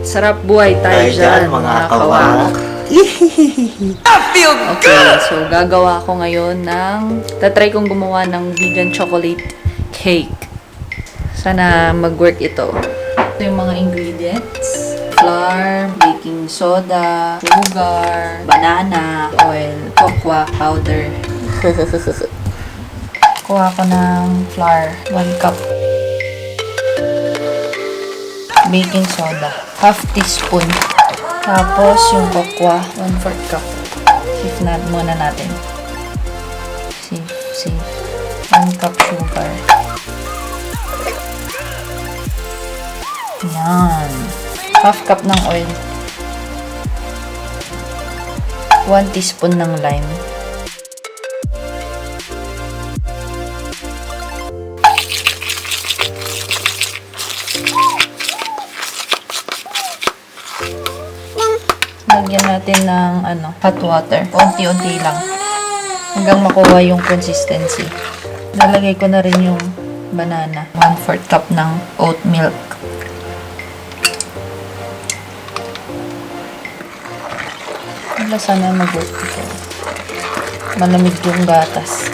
Sarap buhay tayo dyan, mga kawak. Okay, so gagawa ako ngayon tatry kong gumawa ng vegan chocolate cake. Sana mag-work ito. Ito yung mga ingredients. Flour, baking soda, sugar, banana, oil, cocoa powder. Kuha ko ng flour, 1 cup. Baking soda, half teaspoon. Tapos yung cocoa, 1/4 cup. Sift na muna natin. Sift. 1 cup sugar. Yan. Half cup ng oil. 1 teaspoon ng lime. Lagyan natin ng hot water. Unti-unti lang. Hanggang makuha yung consistency. Nalagay ko na rin yung banana. 1/4 cup ng oat milk. Wala, sana mag-work ito. Malamig yung gatas.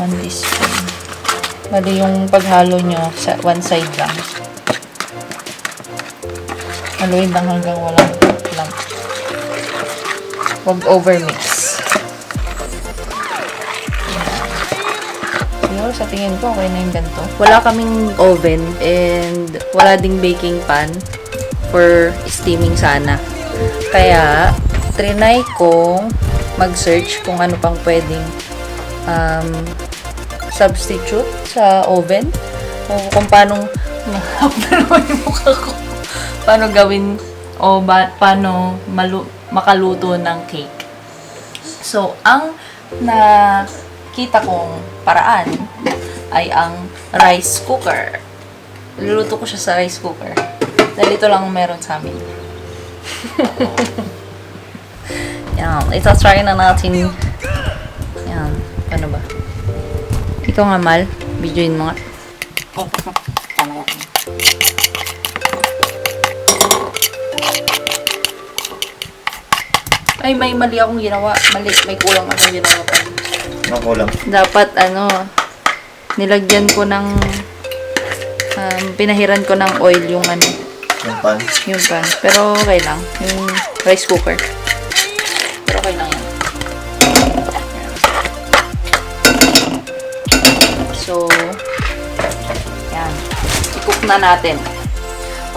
One teaspoon. Bali yung paghalo nyo sa one side lang. Haluin lang hanggang walang lump. Huwag overmix. Siguro sa tingin ko okay na yung ganito. Wala kaming oven and wala ding baking pan for steaming sana. Kaya trinay kong mag-search kung ano pang pwedeng substitute sa oven. O kung paano yung mukha ko. Paano gawin o paano makaluto ng cake. So, ang nakita kong paraan ay ang rice cooker. Luluto ko siya sa rice cooker. Dahil ito lang meron sa amin. Yan. Ito, try na natin. Yan. Paano ba? Ikaw nga, Mal. Videoin mo nga. Ay, may mali akong ginawa. May kulang akong ginawa pa. Ano kulang? Dapat, nilagyan ko ng, pinahiran ko ng oil yung Yung pan? Yung pan. Pero okay lang. Yung rice cooker. Pero okay lang yan. So, yan. I-cook na natin.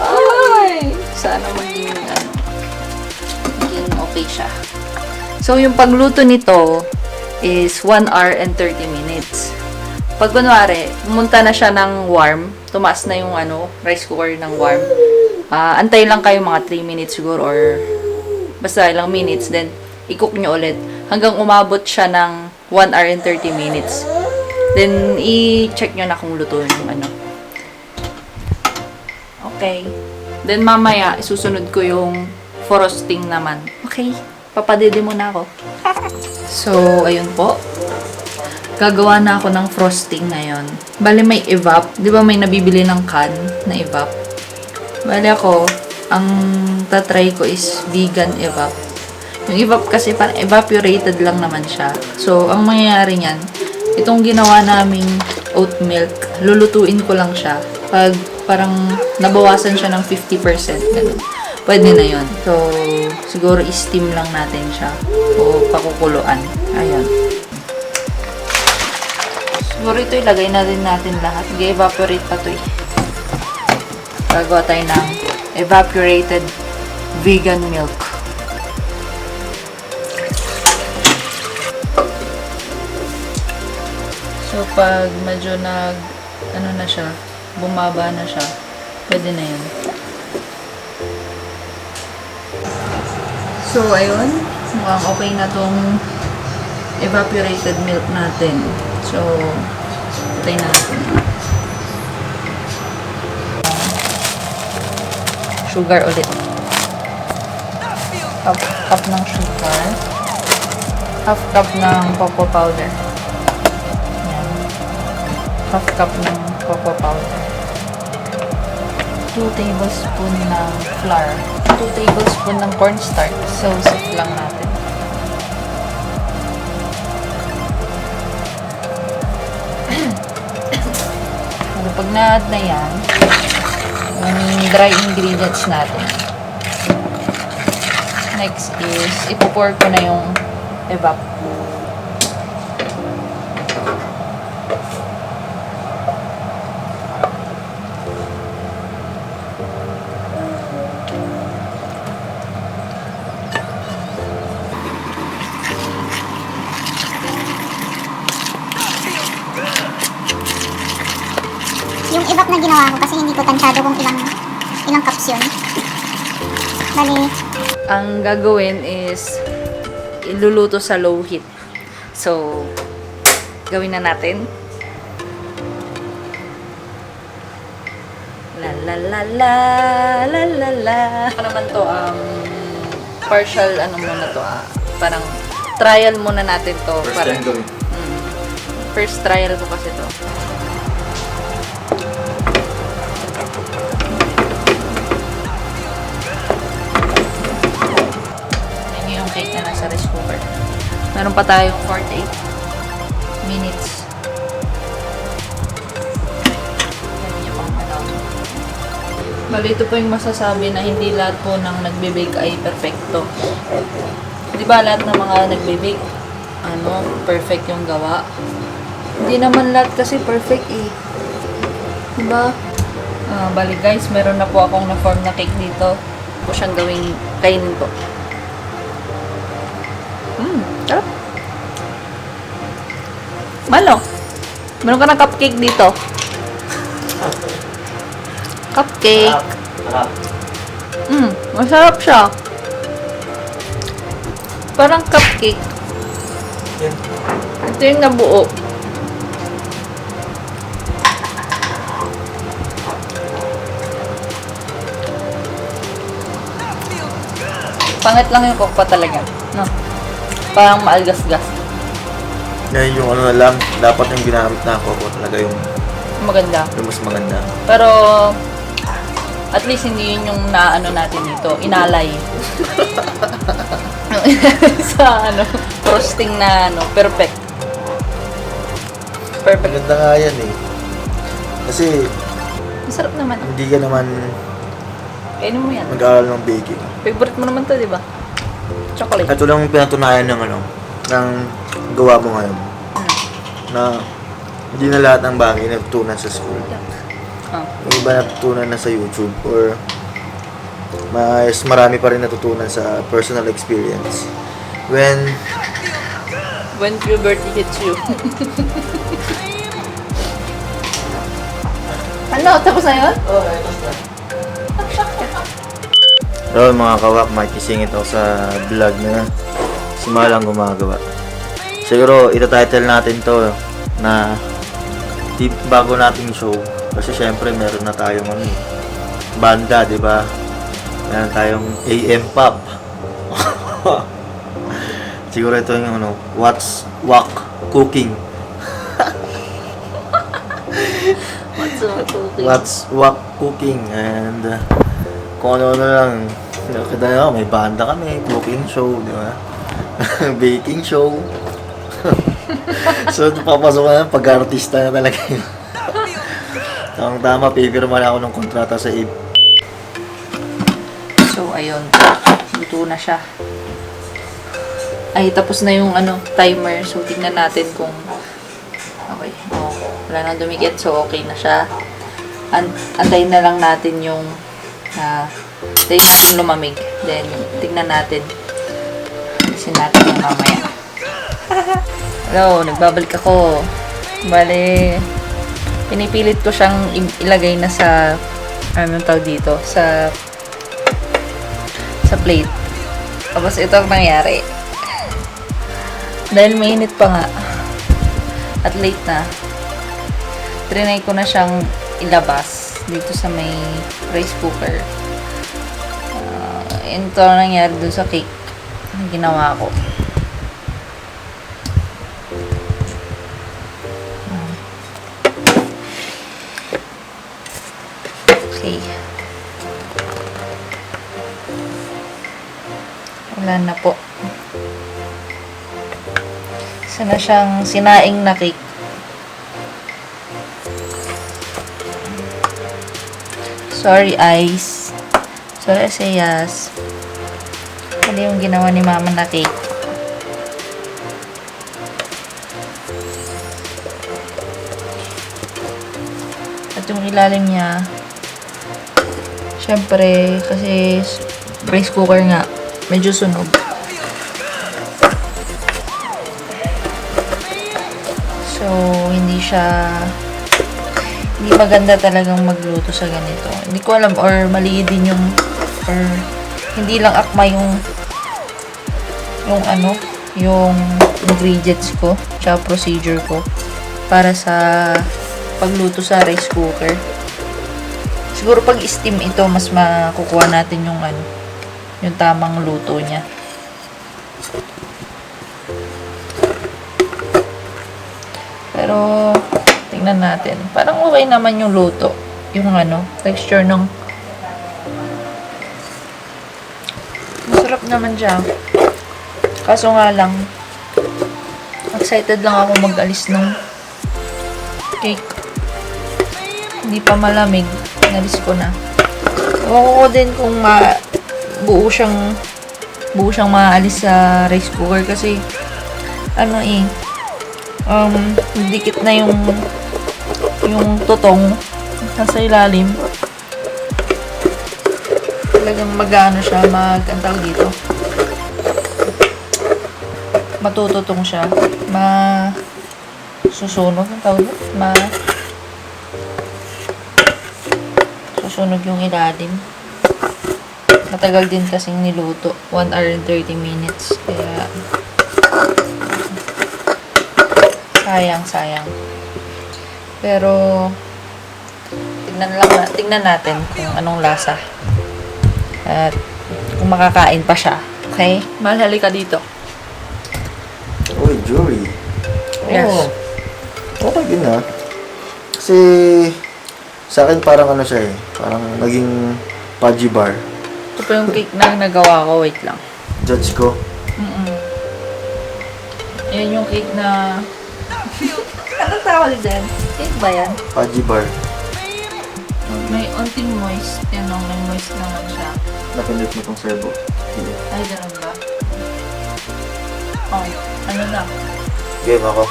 Ay! Sana maging okay siya. So, yung pagluto nito is 1 hour and 30 minutes. Pag kunwari, pumunta na siya ng warm, tumaas na yung rice cooker ng warm, antay lang kayo mga 3 minutes siguro or basta ilang minutes, then i-cook nyo ulit hanggang umabot siya ng 1 hour and 30 minutes. Then, i-check nyo na kung luto yung Okay. Then, mamaya, isusunod ko yung frosting naman. Okay. Papadede muna ako. So, ayun po. Gagawa na ako ng frosting ngayon. Bale, may evap. Di ba may nabibili ng can na evap? Bale ako, ang tatry ko is vegan evap. Yung evap kasi parang evaporated lang naman siya. So, ang mangyayari niyan, itong ginawa naming oat milk, lulutuin ko lang siya. Pag parang nabawasan siya ng 50%, ganun. Pwede na yun. So, siguro i-steam lang natin siya. O pakukuluan. Ayan. Siguro ito ilagay na din natin lahat. Mag-evaporate pa ito eh. Gagawa tayo ng evaporated vegan milk. So, pag medyo na siya, bumaba na siya, pwede na yun. So, ayun. Mukhang okay na tong evaporated milk natin. So, patay na natin. Sugar ulit. Half cup ng sugar. Half cup ng cocoa powder. half cup ng cocoa powder. 2 tablespoon ng flour. 2 tablespoon ng cornstarch. So, sip lang natin. So, pag na-add na yan, yung dry ingredients natin. Next is, ipo-pour ko na yung evap. Yung evap na ginawa ko kasi hindi ko tansyado kung ilang cups yun. Bali, Ang gagawin is iluluto sa low heat. So, gawin na natin. La la la la la la la. Ano naman to, partial ano muna to, parang trial muna natin to. First Parang, time gawin. first trial ko kasi to. Yan yung cake na nasa rice cooker. Meron pa tayong 48 minutes. Yan yung pang ano. Bali, ito po yung masasabi na hindi lahat po ng nagbe-bake ay perfecto. Di ba lahat ng mga nagbe-bake, perfect yung gawa? Hindi naman lahat kasi perfect eh. Di ba? Bali guys, meron na po akong na-form na cake dito. Po siyang gawing kainin po. Sarap. Malo. Meron ka ng cupcake dito. Cupcake. Masarap siya. Parang cupcake. Ito yung nabuo. Pangit lang yung coke pa talaga. No? Parang maalgas-gas. Yan yung ano na lang, dapat yung ginamit na ako talaga yung Maganda. mas maganda. Pero, at least hindi yun yung naano natin dito. Inalay. Sa frosting na perfect. Perfect. Maganda nga yan eh. Kasi Masarap naman. hindi ka naman Kainin mo yan. mag-aaral ng baking. Favorite mo naman to, di ba? Chocolate. Ito lang yung pinatunayan ng ng gawa mo ngayon. Na hindi na lahat ng bagay natutunan sa school. Yung iba natutunan na sa YouTube or mas marami pa rin natutunan sa personal experience. When puberty hits you. Ano? Tapos na yun? Oo, tapos na. So mga kawak, makikisingit ako sa vlog na si Malang gumagawa. Siguro itatitle natin to na bago nating show. Kasi syempre meron na tayong banda, di ba? Meron tayong AM Pop. Siguro ito yung What's Wak Cooking. What's Wak Cooking. And kung ano lang. Kita nyo, may banda kami, cooking show, di ba? Baking show. So, papasok na pag-artista na talaga yun. Tama, pipirma na ako ng kontrata sa IB. So, ayun. Luto na siya. Ay, tapos na yung timer. So, tingnan natin kung okay. Wala nang dumikit. So, okay na siya. Antayin na lang natin yung antayin natin lumamig. Then, tingnan natin. Alisin natin yung mamaya. Hello, nagbabalik ako. Bale, pinipilit ko siyang ilagay na sa anong tawag dito? Sa plate. Tapos ito ang nangyari. Dahil mainit pa nga at late na, trinay ko na siyang ilabas dito sa may rice cooker. Ito ang nangyari dun sa cake na ginawa ko. Wala na po. Isa na siyang sinaing na cake. Sorry, Ice. Sorry, Sayas. Ano yung ginawa ni Mama na cake? At yung ilalim niya, syempre, kasi rice cooker nga, medyo sunog. So, hindi maganda talagang magluto sa ganito. Hindi ko alam, or mali din yung, or hindi lang akma yung ingredients ko, tsaka procedure ko para sa pagluto sa rice cooker. Siguro pag steam ito, mas makukuha natin yung tamang luto niya. Pero, tingnan natin. Parang okay naman yung luto. Yung texture ng... Masarap naman siya. Kaso nga lang, excited lang ako mag-alis ng cake. Hindi pa malamig. Inalis ko na. Ewan ko din kung buo siyang maalis sa rice cooker kasi dikit na yung tutong nasa ilalim. Talagang siya, ang dito. Matututong siya. Susunog ang tawag. Susunog yung ilalim. Matagal din kasing niluto. 1 hour and 30 minutes. Kaya sayang. Pero tingnan natin kung anong lasa. At kung makakain pa siya. Okay? Mahal, halika dito. Uy, Jory. Yes. Okay din ha. Kasi sa akin parang siya parang naging pudgy bar. Ito pa yung cake na nagawa ko. Wait lang. Judge ko. Yan yung cake na... Anong tawag din? Cake ba yan? Pudgy bar. May unting moist. Yan o, may moist naman siya. Napindot mo tong servo. Ay, ganun ba? Oh, ano na? Game ako.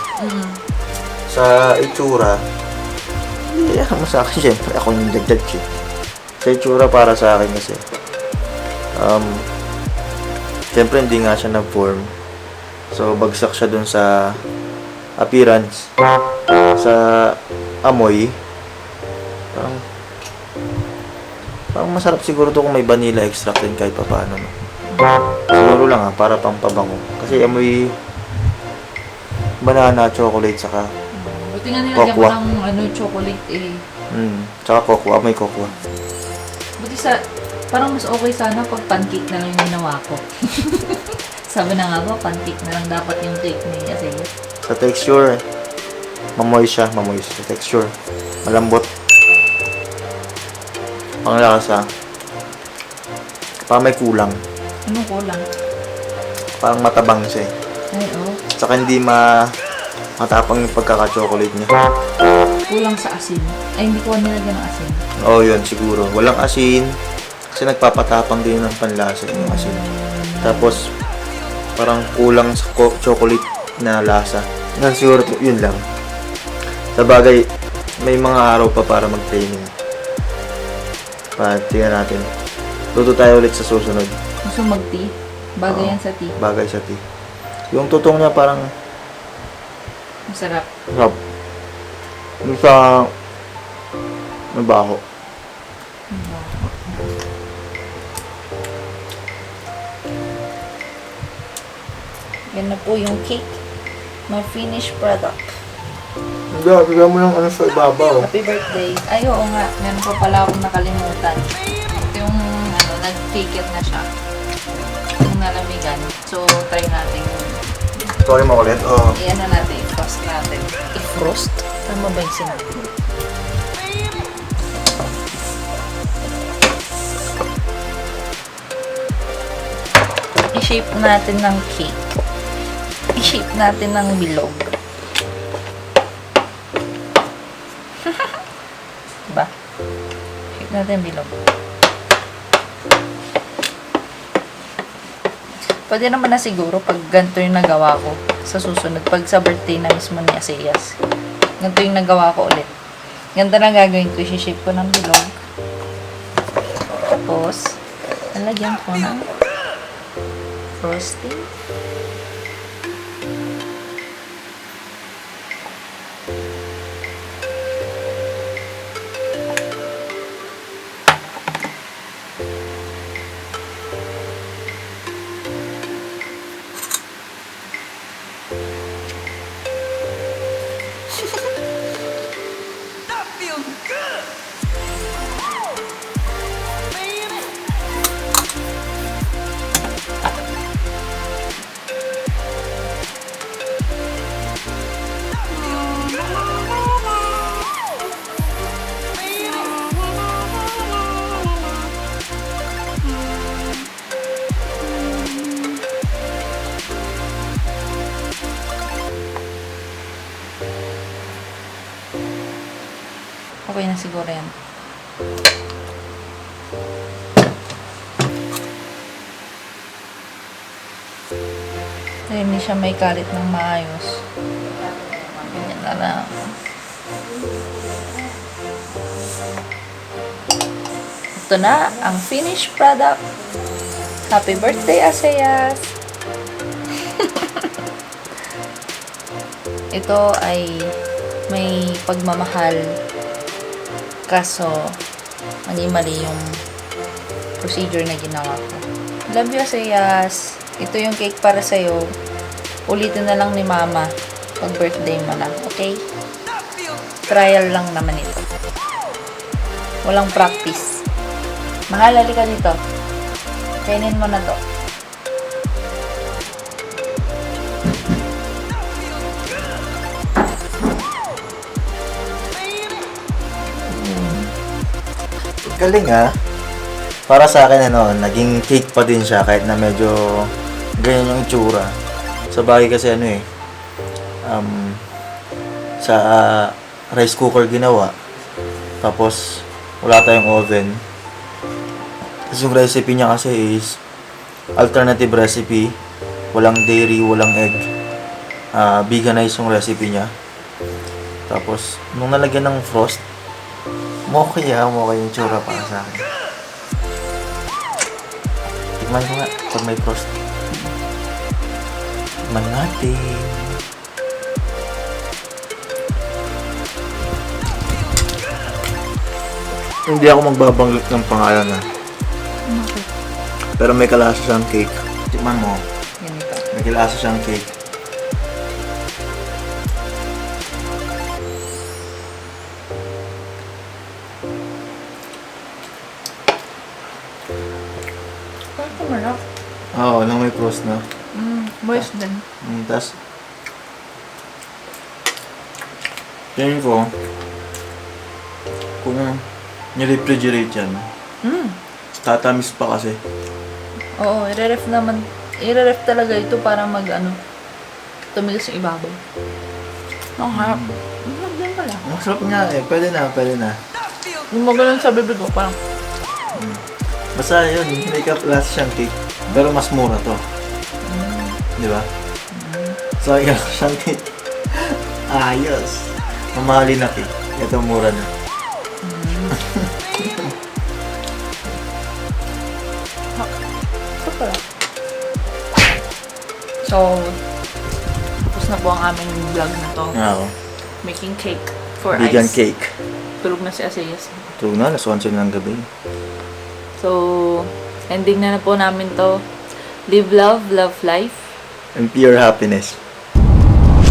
Sa itsura, hindi mo sa akin, syempre ako yung judge. Sa itsura para sa akin kasi, syempre hindi nga siya na-form. So, bagsak siya dun sa appearance. Sa amoy, parang masarap siguro to kung may vanilla extract din kahit pa paano. No? Siguro lang para pampabango. Kasi amoy banana, chocolate, saka buti nga nilagyan mo ng chocolate tsaka cocoa, amoy cocoa. Buti parang mas okay sana pag pancake na lang yung ginawa ko. Sabi na nga ba, pancake na lang dapat yung cake niya. Kasi Sa texture, mamoy siya. Sa texture, malambot. Ang lasa, parang may kulang. anong kulang? Parang matabang siya Ay, Saka hindi matapang yung pagkaka-chocolate niya. kulang sa asin. Ay, hindi ko nilagyan ng asin. Yun siguro. Walang asin. Kasi nagpapatapang din ng panlasa yung asin. Tapos, parang kulang sa chocolate na lasa. Yan siguro, yun lang. Sa bagay, may mga araw pa para mag-training. Tingnan natin. Luto tayo ulit sa susunod. Gusto mag-tea? Bagay yan sa tea. Bagay sa tea. Yung tutong niya parang Masarap. sarap. Yung sa mabaho. Yan na po yung cake. My finished product. Bigyan mo lang sa ibabaw. Happy birthday. Ay, oo nga. Meron pa pala akong nakalimutan. Ito yung, nag-ticket na siya. Yung nalamigan. So, try natin. Sorry mo ulit. Iyan na natin. I-frost natin. I-frost? Tama ba yung sinabi? I-shape natin ng cake. I-shape natin ng bilog. Diba? Shape natin bilog. Pwede naman na siguro pag ganito yung nagawa ko sa susunod. Pag sa birthday na mismo ni Aseyas. Ganito yung nagawa ko ulit. Ganito na gagawin ko. I-shape ko ng bilog. Tapos, lalagyan ko ng frosting. Okay na siguro yan. Kaya hindi siya may kalit ng maayos. Ganyan na lang. Ito na ang finished product. Happy birthday, Aseyas! Ito ay may pagmamahal. Kaso, mali yung procedure na ginawa ko. Love you, Aseyas. Ito yung cake para sa'yo. Ulitin na lang ni Mama pag birthday mo na. Okay? Trial lang naman ito. Walang practice. Mahal, halika dito. Kainin mo na to. Galing ah. Para sa akin naging cake pa din siya kahit na medyo ganyan yung itsura. Sa bagay kasi sa rice cooker ginawa. Tapos wala tayong oven. Tapos yung recipe niya kasi is alternative recipe. Walang dairy, walang egg. Veganize yung recipe niya. Tapos nung nalagyan ng frost, mokay yung tsura para sa akin. Tikman ko nga pag may frost. Tikman natin. Hindi ako magbabanggit ng pangalan Pero may kalasa siyang cake. Tikman mo. Ganito. May kalasa siyang cake. Kumarap. Oo, nang may frost na. Moist din. Tapos, tingin ko, kung nirefrigerate yan, tatamis pa kasi. Oo, i-ref naman. I-ref talaga ito para tumigas yung ibabaw. Ang harap. Ang harap din pala. Masarap nga eh, pwede na. Yung magalang sa bibig ko, parang, Basta yun, may kalasa siyang cake, pero mas mura to. Di ba? So, yung siyang cake. Ayos. Mamahalin na cake. Ito mura na. ito pala. So, tapos na po ang aming vlog na to. Oo. Making cake for Vegan ice. cake. Tulog na si Aseyas. Tulog na, alas 11 ng gabi. So, ending na po namin to. Live love, love life. And pure happiness.